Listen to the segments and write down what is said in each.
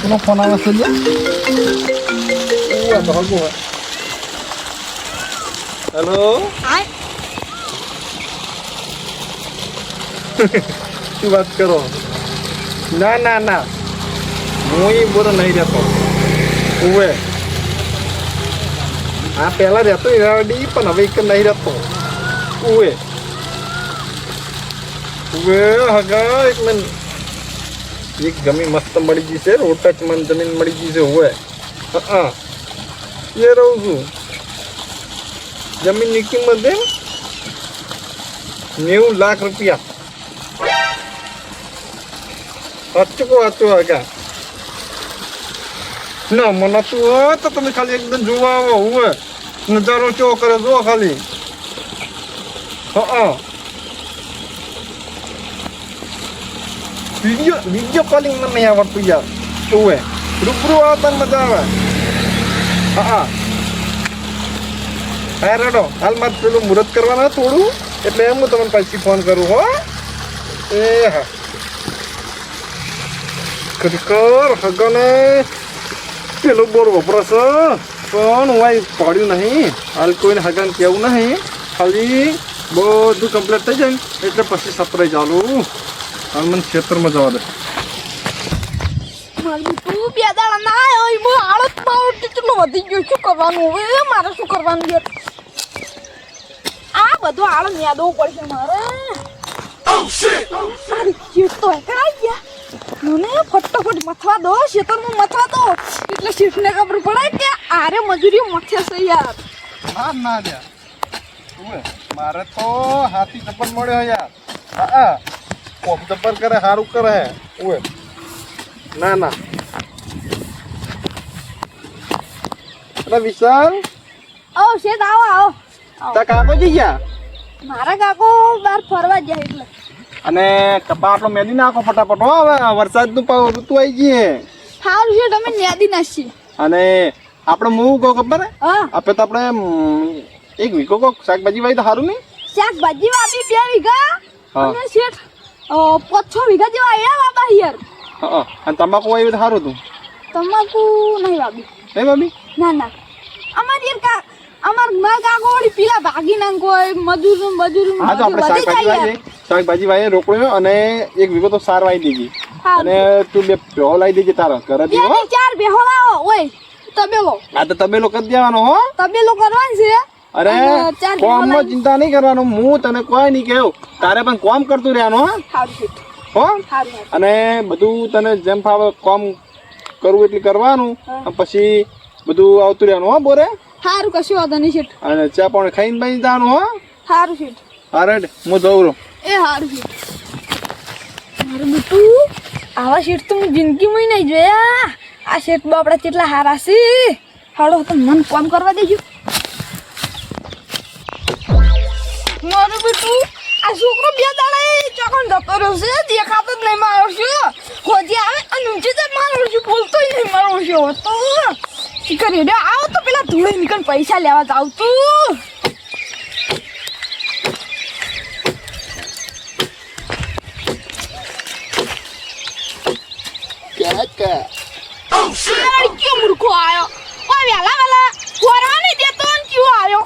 કોનો ફોન આવે છે હેલો શું વાત કરો ના ના ના હું એ બોલો નહીં રહેતો ઉવે હા પહેલા રહેતો ઈરાવડી પણ હવે એક નહીં રહેતો ઉવે ઉવે હગા એક મને એક જમીન મસ્ત મળી ગઈ છે રોટચ મને જમીન મળી ગઈ છે ઉવે હા એ રહું છું જમીનની કિંમત છે 90 લાખ રૂપિયા સાચું હગા ના મને તું હોય તો તમે ખાલી એકદમ જોવા આવો હોય નજારો કેવો કરે જો ખાલી હા વિડીયો કોલિંગ મને નહીં આવડતું યાર તું રૂબરૂ આવતા મજા આવે હા રેડો હાલ મારે પેલું મુહૂર્ત કરવાના થોડું એટલે એમ હું તમને પછી ફોન કરું હો એ હા ખરેખર હગને પેલો બોર વપરાશ પણ હું પાડ્યું નહીં હાલ કોઈને હગાને કેવું નહીં ખાલી બધું કમ્પ્લીટ થઈ જાય ને એટલે પછી સપરાઈ ચાલું હાલ મને ખેતરમાં જવા દે તું બે દાડા ના આવ્યો હું હાલત મારું કેટલું વધી ગયું શું કરવાનું હવે મારે શું કરવાનું યાર આ બધું હાલ યાદવું પડશે મારે તો કરાઈ ગયા મને ફટાફટ મથવા દો ખેતરમાં મથવા દો એટલે શીફને ખબર પડે કે આરે મજૂરી મથે છે યાર ના ના યાર મારે તો હાથી ચપ્પલ મળ્યો યાર હા કોમ ચપ્પલ કરે સારું કરે ઓએ ના ના અરે વિશાલ ઓ શેત આવો આવો તા કાકો જઈ ગયા મારા કાકો બહાર ફરવા જાય એટલે અને કપા આટલો મેદી નાખો ફટાફટ હો હવે વરસાદનું ઋતુ આવી ગઈ સારું છે તમે નેદી નાખી અને આપણે હું કહું ખબર હા આપણે તો આપણે એક વીઘો કોક શાકભાજી વાવી તો સારું નહીં શાકભાજી વાવી 2 વીઘા અને શેઠ 5-6 વીઘા જેવા આયા વાબા યાર હા અને તમાકુ વાવી તો સારું હતું તમાકુ નહીં વાવી નહીં વાવી ના ના અમાર યાર અમાર માર કાકો ઓડી પીલા ભાગી નાં કોઈ મજૂર હા તો આપણે શાકભાજી વાવી રોકડ્યો અને એક વીઘો તો સાર વાવી દેજી અને તું 2 ભેહો લાવી દેજે તારા ઘરે દી હો 4 ભેહો લાવો ઓય તબેલો આ તો તબેલો કરી દેવાનો હો તબેલો કરવાનો છે અરે કોમનો ચિંતા નહીં કરવાનો હું તને કોઈ નહીં કહ્યું તારે પણ કોમ કરતું રહેવાનું હો અને બધું તને જેમ ફાવે કોમ કરવું એટલે કરવાનું પછી બધું આવતું રહેવાનું હો બોરે સારું કશું વાંધો નહીં શેઠ અને ચા પાણી ખાઈને બાઈ જવાનું હો સારું શેઠ અરે હું જઉં રહું એ સારું શેઠ મારું બેટું આવા શેઠ તો હું જિંદગીમાં નહીં જોયા આ શેઠ બાપડા કેટલા હારા છે હાડો તો મન કામ કરવા દેજો મારું બેટું આ છોકરો 2 દાડા ચોકન જતો રહ્યો છે દેખાતો જ નહીં મારો છે હોજી આવે અને ઊંચી જ મારો છે બોલતો નહીં મારો છે તો શિખર હેડે આવો તો પેલા ધૂળે નીકળ પૈસા લેવા જાવ તું ક્યાં મૂર્ખો આવ્યો વેલા ફોરવા નહીં દેતો ને ક્યું આવ્યો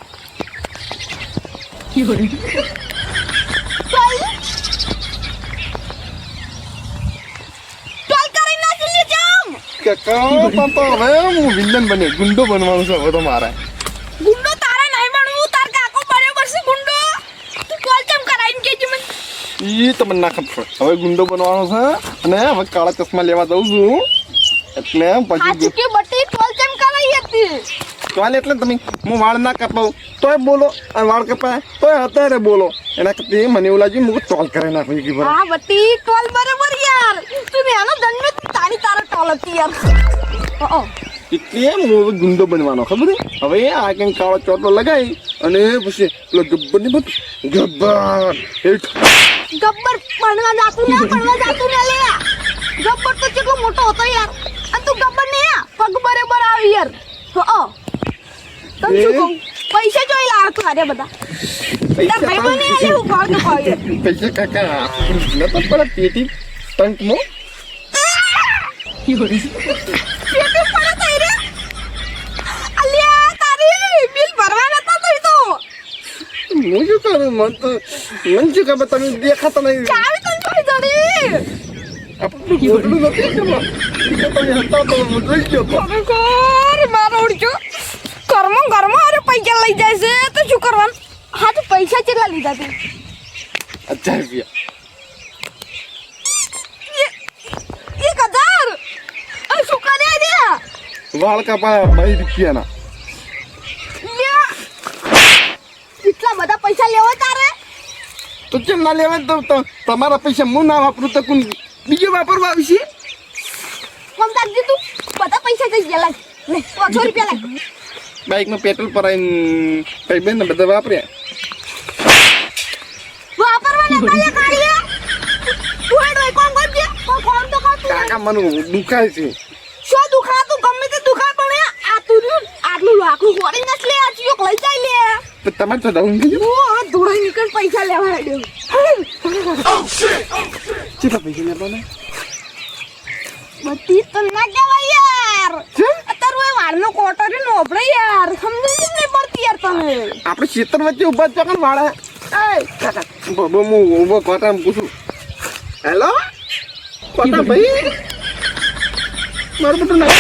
હવે હું વિલન બને ગુંડો બનવાનું છે હવે તો મારે ગુંડો તારા નહીં બનવું તાર કાકો બરાબર છે ગુંડો તું કોલ કેમ કરાઈને કેજે મને ઈ તમને ના ખબર હવે ગુંડો બનવાનો છે અને હવે કાળા ચશ્મા લેવા જઉં છું એટલે પછી કે બટી કોલ કેમ કરાઈ હતી ચાલ એટલે તમે હું વાળ ના કપાવું તોય બોલો અને વાળ કપાય તોય અત્યારે બોલો એના કરતી મને એવું લાગ્યું હું ટોલ કરે નાખું કે બરાબર હા બટી ટોલ બરાબર યાર તું એનો જન્મ તારી તારા ટોલ હતી યાર એટલે હું ગુંડો બનવાનો ખબર હવે આ કંઈક કાળો ચોટલો લગાવી અને પછી પેલો ગબ્બર ની બધું ગબ્બર ગબ્બર ભણવા જાતું ને લે ગબ્બર તો કેટલો મોટો હતો યાર અને તું ગબ્બર ને પગ બરાબર આવી યાર તને શું કહું પૈસા જોઈ લાવ તું આરે બધા તાર ભાઈ બને આલે હું ભાવ ન પાવે પૈસા કાકા ન તો પેલા પેટી ટંક મો પેટી પડે તઈ રે અલ્યા તારી બિલ ભરવાના હતા તઈ તો હું શું કરું મન શું ખબર તમે દેખાતા નહીં ચાવી તને જોઈ જડી આપણું ગોટલું નથી કેમાં તમે હતા તો હું જોઈ ગયો તો ખરેખર મારો ઉડ્યો કર્મ અરે પૈસા લઈ જાય છે તો શું કરવાનું હા તો પૈસા કેટલા લીધા તું 1000 રૂપિયા 1000 આ શું કર્યા રે વાળ કાપા 2 રૂપિયાના એટલા બધા પૈસા લેવા તારે તો કેમ ના લેવા તો તમારા પૈસા હું ના વાપરું તો કોણ બીજો વાપરવા આવશે કોમ તાકજી તું બધા પૈસા જઈ ગયા લાગ લે 100 રૂપિયા લાગ બાઇકમાં પેટ્રોલ પરાઈને કઈ બેન ને બધા વાપર્યા વાપરવાના કાલે કાઢીએ તું હેડ કોમ કરજે કોમ તો કર તું કાકા મને દુખાય છે શું દુખાતું ગમે તે દુખા પણ આ તું આટલું લાકડું ગોળી નસ લે આ ચિયોક લઈ જાય લે તો તમારે તો ડાઉન થઈ ગયું હું હવે ધોળાઈ નીકળ પૈસા લેવા હેડ્યો કેટલા પૈસા લેવાના બધી તો ના કહેવાય યાર અત્યારે ઓય વાળનો કોટો રે નોબળે યાર સમજી જ નહીં પડતી યાર તમે આપણે ખેતર વચ્ચે ઉભા છો કોણ વાળા એ કાકા બબો હું ઉભો કોટામ પૂછું હેલો કોટા ભાઈ મારું બધું ના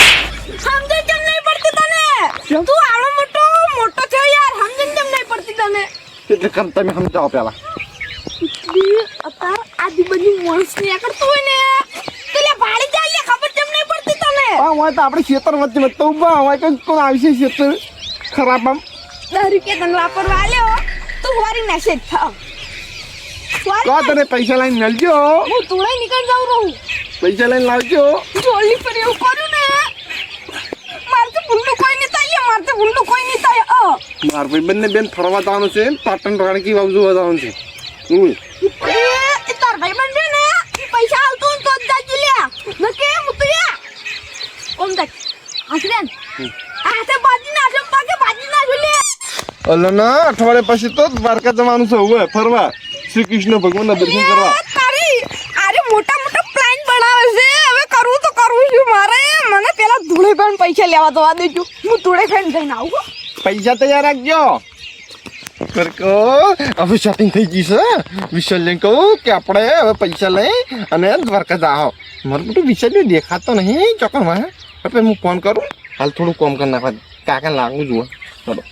સમજે કેમ નહીં પડતી તને તું આવડો મોટો છે યાર સમજે કેમ નહીં પડતી તને એટલે કમ તમે સમજાવો પેલા અત્યાર આદી બધી મોણસ ને કરતો હોય ને પેલા ભાડી જાય લે ખબર કેમ નહીં પડતી તને હા હોય તો આપણે ખેતર વચ્ચે તો ઉભા હોય તો કોણ આવશે ખેતર ખરાબ આમ 10 રૂપિયા તને વાપરવા આલ્યો તું વારી નાશે થાવ કો તને પૈસા લઈને મળજો હું તુળાઈ નીકળ જાઉં રહું પૈસા લઈને લાવજો જોલી પર એવું કર્યું ને મારતે ભૂંડું કોઈ નહીં થાય મારતે ભૂંડું કોઈ નહીં થાય માર ભાઈ બંને બેન ફરવા જવાનું છે પાટણ રાણકી બાજુ જોવા જવાનું છે એ તાર ભાઈ બંને ને પૈસા આલતો તો જ જાજી લ્યા નકે મુતિયા કોમ તક આસરેન આતે બાજી ના જમ પાકે બાજી ના લે અલના અઠવાડિયા પછી તો દ્વારકા જવાનું છે હવે ફરવા શ્રી કૃષ્ણ ભગવાનના દર્શન કરવા તારી અરે મોટા પ્લાન બનાવે છે હવે કરવું તો કરવું છું મારે મને પેલા ધૂળે પણ પૈસા લેવા દવા દેજો હું ધૂળે ફેન જઈને આવું પૈસા તૈયાર રાખજો કરકો હવે શોપિંગ થઈ ગઈ છે વિશાલ ને કહું કે આપણે હવે પૈસા લઈ અને દ્વારકા જાઓ મારું બધું વિશાલ દેખાતો નહીં ચોકનમાં હવે હું ફોન કરું હાલ થોડું કોમ કરી નાખવા કાકા લાગવું જુઓ ચલો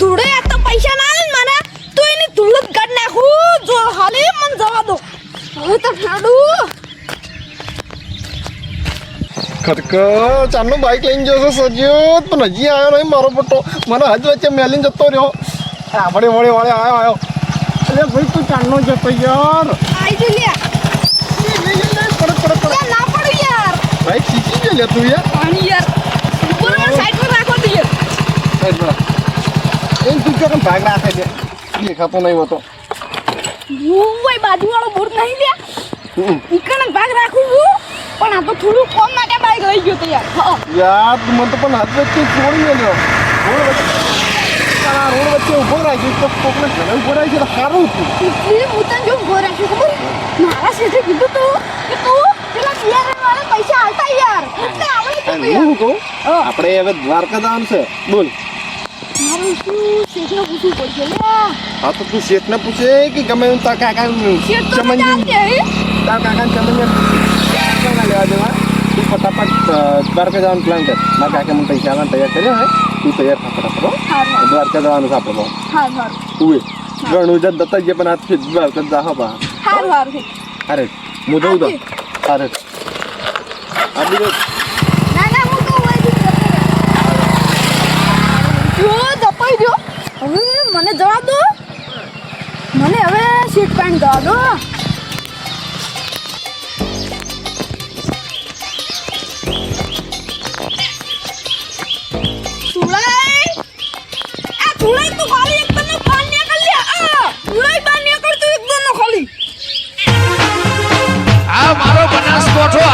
ધૂળે આ તો પૈસા ના આલે મને તો એની ધૂળ જ કાઢ નાખું જો હાલે મન જવા દો હવે તો ઠાડું ખરકો ચાલનો બાઈક લઈને જશો સજ્યો પણ હજી આવ્યો નહીં મારો પટ્ટો મને હજ વચ્ચે મેલીને જતો રહ્યો આપણે વળે આવ્યો અરે ભાઈ તું ચાલનો જતો યાર આઈ જો લે પડે ના પડું યાર ભાઈ શીખી ગયો લે તું યાર પાણી યાર બરોબર સાઈડ પર રાખો દે એ તું કેમ ભાગ રાખે છે દેખાતો નહીં હોતો હું ભાઈ બાજુવાળો બોર નહીં લે ઈકણ ભાગ રાખું છું પણ આ તો થોડું કોમ માટે બાઈક લઈ ગયો તો યાર યાર તું મને તો પણ હાથ વચ્ચે છોડી મેલ્યો રોડ વચ્ચે ઉભો રાખ્યો તો કોકને ઘરે ઉભો રાખ્યો તો સારું હતું એટલે હું તને જો ઉભો રાખ્યો ખબર મારા શેઠે કીધું તું કે તું પેલા બિયારણ વાળા પૈસા આલતા યાર એટલે આવડે હું કહું આપણે હવે દ્વારકા જવાનું છે બોલ મારું શું શેઠને પૂછવું પડશે લે હા તો તું શેઠને પૂછે કે ગમે એવું તાર કાકા શેઠ તો જાણતે હે તાર કાકાને ચમન લેવા દેવા તું ફટાફટ દ્વારકા જવાનું પ્લાન કર મારા કાકા મને પૈસા આવવાનું તૈયાર કર્યો હોય તું તૈયાર થા ફટાફટ દ્વારકા જવાનું છે આપણે હા તું ઘણું જત દત્તા ગયા પણ આજથી દ્વારકા જા બા હા અરે હું જઉં તો અરે આપી ના હું તો જો દપાઈ દો હવે મને જવા દો મને હવે સીટ પાણી જવા દો સુળાઈ તું ખાલી એકદમ બહાર નીકળ લે સુળાઈ બહાર નીકળ તું એકદમ ખાલી આ મારો બનાસકોઠો